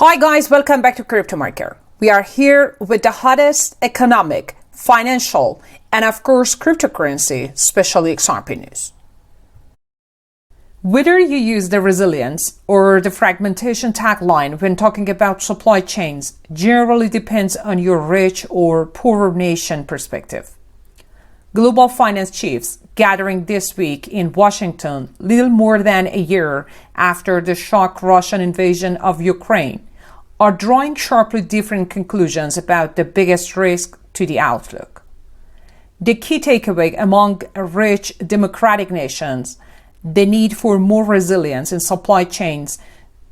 Hi guys, welcome back to Crypto Market. We are here with the hottest economic, financial, and of course cryptocurrency, especially XRP news. Whether you use the resilience or the fragmentation tagline when talking about supply chains generally depends on your rich or poorer nation perspective. Global finance chiefs gathering this week in Washington, little more than a year after the shock Russian invasion of Ukraine, are drawing sharply different conclusions about the biggest risk to the outlook. The key takeaway among rich democratic nations, the need for more resilience in supply chains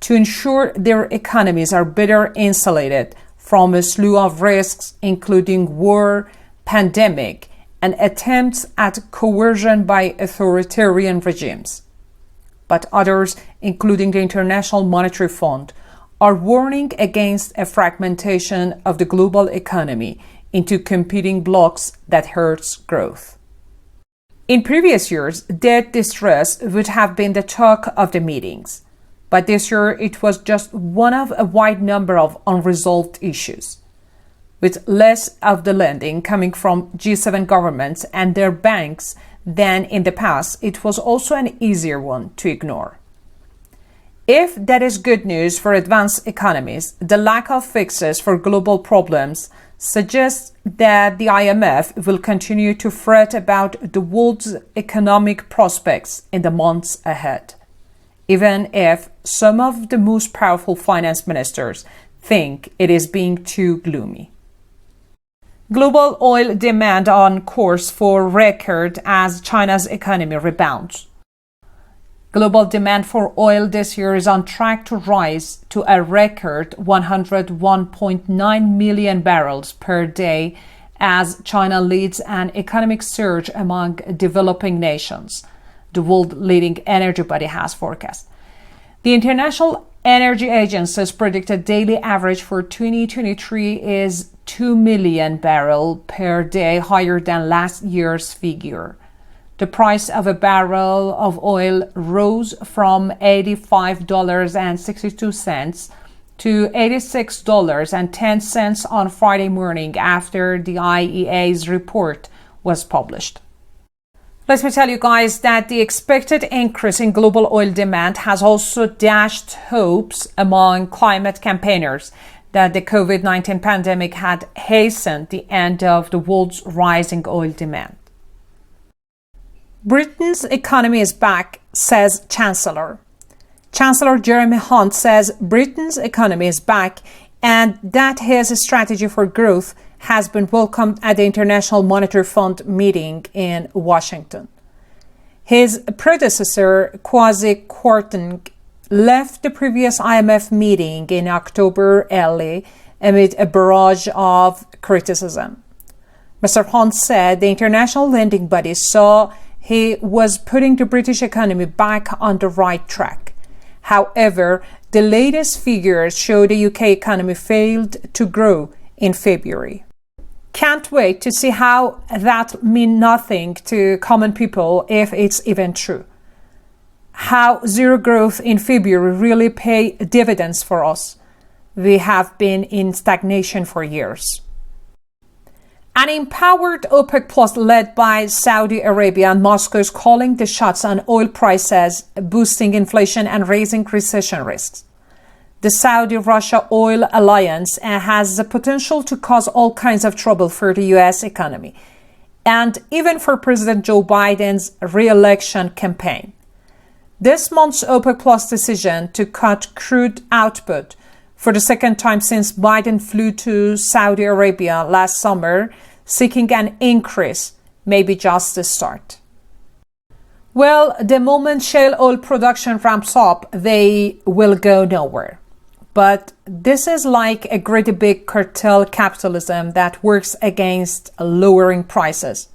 to ensure their economies are better insulated from a slew of risks, including war, pandemic, and attempts at coercion by authoritarian regimes. But others, including the International Monetary Fund, are warning against a fragmentation of the global economy into competing blocks that hurts growth. In previous years, debt distress would have been the talk of the meetings, but this year it was just one of a wide number of unresolved issues. With less of the lending coming from G7 governments and their banks than in the past, it was also an easier one to ignore. If that is good news for advanced economies, the lack of fixes for global problems suggests that the IMF will continue to fret about the world's economic prospects in the months ahead, even if some of the most powerful finance ministers think it is being too gloomy. Global oil demand on course for record as China's economy rebounds. Global demand for oil this year is on track to rise to a record 101.9 million barrels per day as China leads an economic surge among developing nations, the world leading energy body has forecast. The International Energy Agency's predicted daily average for 2023 is 2 million barrels per day, higher than last year's figure. The price of a barrel of oil rose from $85.62 to $86.10 on Friday morning after the IEA's report was published. Let me tell you guys that the expected increase in global oil demand has also dashed hopes among climate campaigners that the COVID-19 pandemic had hastened the end of the world's rising oil demand. Britain's economy is back, says Chancellor. Chancellor Jeremy Hunt says Britain's economy is back and that his strategy for growth has been welcomed at the International Monetary Fund meeting in Washington. His predecessor, Kwasi Kwarteng, left the previous IMF meeting in October early amid a barrage of criticism. Mr. Hunt said the international lending body saw he was putting the British economy back on the right track. However, the latest figures show the UK economy failed to grow in February. Can't wait to see how that means nothing to common people if it's even true. How zero growth in February really pay dividends for us. We have been in stagnation for years. An empowered OPEC Plus led by Saudi Arabia and Moscow is calling the shots on oil prices, boosting inflation and raising recession risks. The Saudi-Russia oil alliance has the potential to cause all kinds of trouble for the U.S. economy and even for President Joe Biden's re-election campaign. This month's OPEC Plus decision to cut crude output for the second time since Biden flew to Saudi Arabia last summer, seeking an increase, may be just the start. Well, the moment shale oil production ramps up, they will go nowhere. But this is like a great big cartel capitalism that works against lowering prices.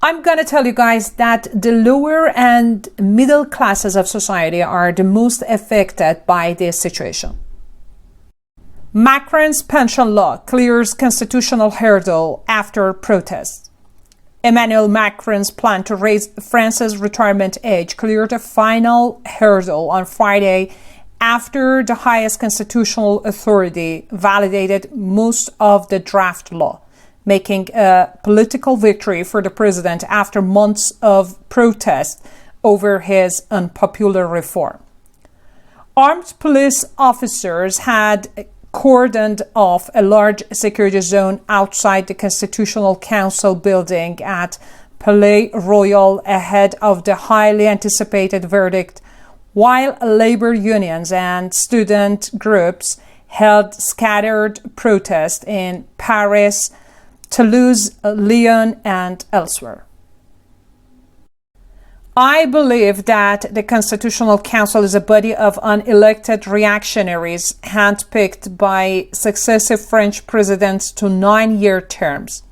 I'm going to tell you guys that the lower and middle classes of society are the most affected by this situation. Macron's pension law clears constitutional hurdle after protests. Emmanuel Macron's plan to raise France's retirement age cleared a final hurdle on Friday after the highest constitutional authority validated most of the draft law, making a political victory for the president after months of protest over his unpopular reform. Armed police officers had cordoned off a large security zone outside the Constitutional Council building at Palais Royal ahead of the highly anticipated verdict, while labor unions and student groups held scattered protests in Paris, Toulouse, Lyon, and elsewhere. I believe that the Constitutional Council is a body of unelected reactionaries handpicked by successive French presidents to 9-year terms.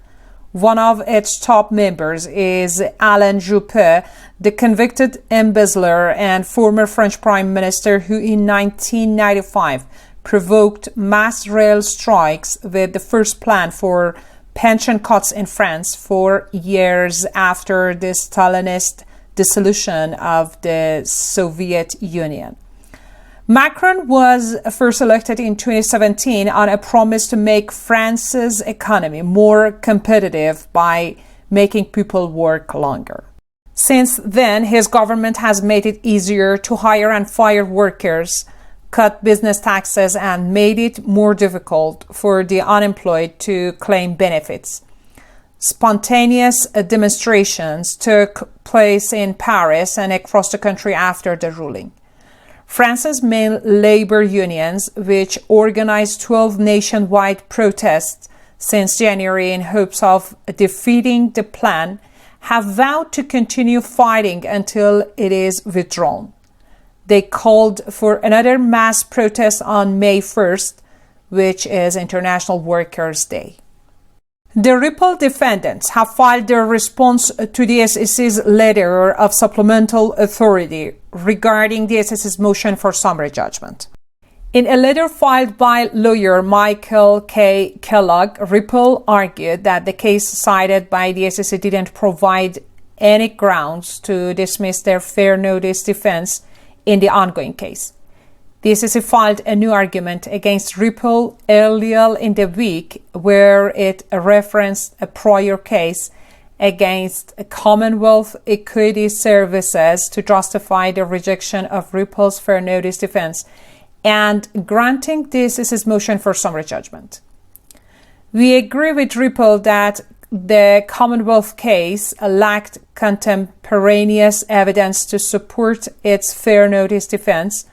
One of its top members is Alain Juppé, the convicted embezzler and former French Prime Minister who in 1995 provoked mass rail strikes with the first plan for pension cuts in France 4 years after the Stalinist dissolution of the Soviet Union. Macron was first elected in 2017 on a promise to make France's economy more competitive by making people work longer. Since then, his government has made it easier to hire and fire workers, cut business taxes, and made it more difficult for the unemployed to claim benefits. Spontaneous demonstrations took place in Paris and across the country after the ruling. France's main labor unions, which organized 12 nationwide protests since January in hopes of defeating the plan, have vowed to continue fighting until it is withdrawn. They called for another mass protest on May 1st, which is International Workers' Day. The Ripple Defendants have filed their response to the SEC's letter of supplemental authority regarding the SEC's motion for summary judgment. In a letter filed by lawyer Michael K. Kellogg, Ripple argued that the case cited by the SEC didn't provide any grounds to dismiss their fair notice defense in the ongoing case. The SEC filed a new argument against Ripple earlier in the week where it referenced a prior case against Commonwealth Equity Services to justify the rejection of Ripple's fair notice defense and granting the SEC's motion for summary judgment. We agree with Ripple that the Commonwealth case lacked contemporaneous evidence to support its fair notice defense.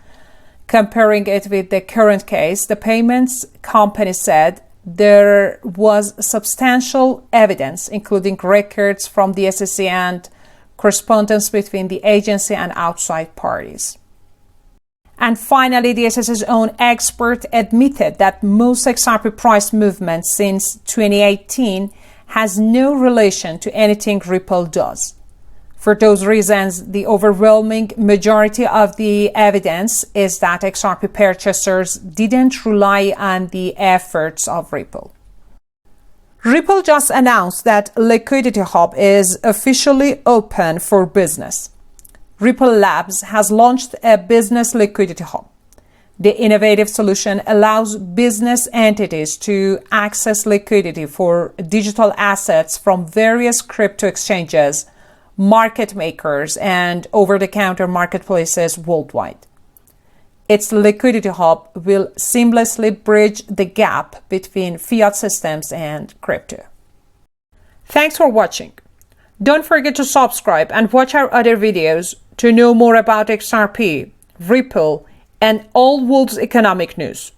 Comparing it with the current case, the payments company said there was substantial evidence, including records from the SEC and correspondence between the agency and outside parties. And finally, the SEC's own expert admitted that most XRP price movement since 2018 has no relation to anything Ripple does. For those reasons, the overwhelming majority of the evidence is that XRP purchasers didn't rely on the efforts of Ripple. Ripple just announced that Liquidity Hub is officially open for business. Ripple Labs has launched a business liquidity hub. The innovative solution allows business entities to access liquidity for digital assets from various crypto exchanges, market makers, and over-the-counter marketplaces worldwide. Its liquidity hub will seamlessly bridge the gap between fiat systems and crypto. Thanks for watching. Don't forget to subscribe and watch our other videos to know more about XRP, Ripple, and all world's economic news.